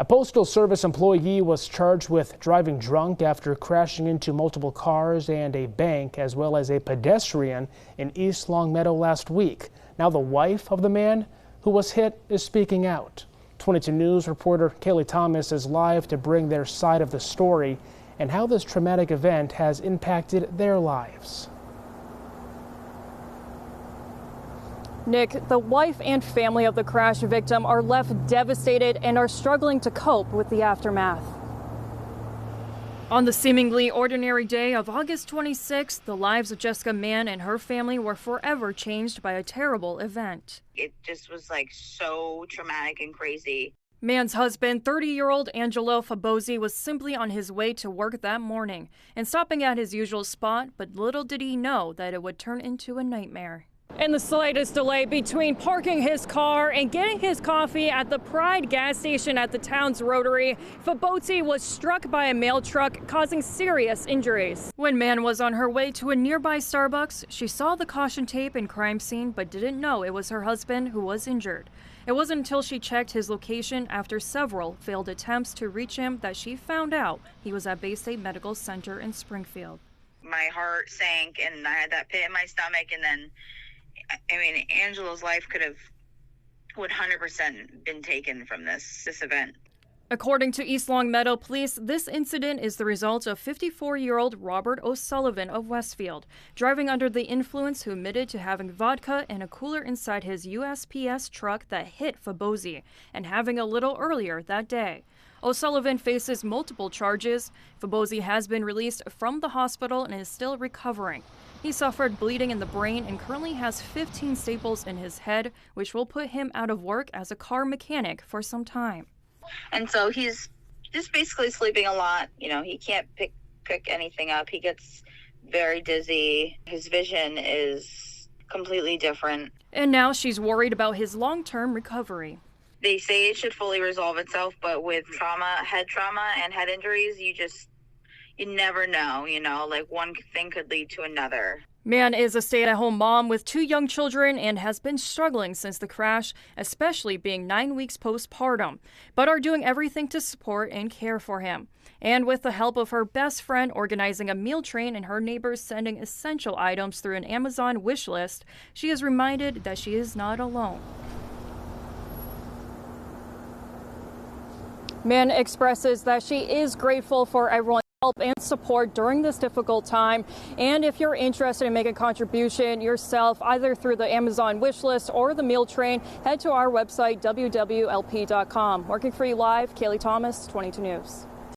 A Postal Service employee was charged with driving drunk after crashing into multiple cars and a bank, as well as a pedestrian in East Longmeadow last week. Now the wife of the man who was hit is speaking out. 22 News reporter Kaylee Thomas is live to bring their side of the story and how this traumatic event has impacted their lives. Nick, the wife and family of the crash victim are left devastated and are struggling to cope with the aftermath. On the seemingly ordinary day of August 26th, the lives of Jessica Mann and her family were forever changed by a terrible event. It just was like so traumatic and crazy. Mann's husband, 30-year-old Angelo Fabosi, was simply on his way to work that morning and stopping at his usual spot, but little did he know that it would turn into a nightmare. In the slightest delay between parking his car and getting his coffee at the Pride gas station at the town's Rotary, Fabosi was struck by a mail truck, causing serious injuries. When Mann was on her way to a nearby Starbucks, she saw the caution tape and crime scene but didn't know it was her husband who was injured. It wasn't until she checked his location after several failed attempts to reach him that she found out he was at Bay State Medical Center in Springfield. My heart sank and I had that pit in my stomach, and then Angelo's life could have 100% been taken from this event. According to East Longmeadow Police, this incident is the result of 54-year-old Robert O'Sullivan of Westfield, driving under the influence, who admitted to having vodka and a cooler inside his USPS truck that hit Fabosi, and having a little earlier that day. O'Sullivan faces multiple charges. Fabosi has been released from the hospital and is still recovering. He suffered bleeding in the brain and currently has 15 staples in his head, which will put him out of work as a car mechanic for some time. And so he's just basically sleeping a lot. He can't pick anything up. He gets very dizzy. His vision is completely different. And now she's worried about his long-term recovery. They say it should fully resolve itself, but with head trauma and head injuries, you never know, like one thing could lead to another. Mann is a stay-at-home mom with 2 young children and has been struggling since the crash, especially being 9 weeks postpartum, but are doing everything to support and care for him. And with the help of her best friend organizing a meal train and her neighbors sending essential items through an Amazon wish list, she is reminded that she is not alone. Mann expresses that she is grateful for everyone's help and support during this difficult time. And if you're interested in making a contribution yourself, either through the Amazon wish list or the meal train, head to our website, wwlp.com. Working for you live, Kaylee Thomas, 22 News.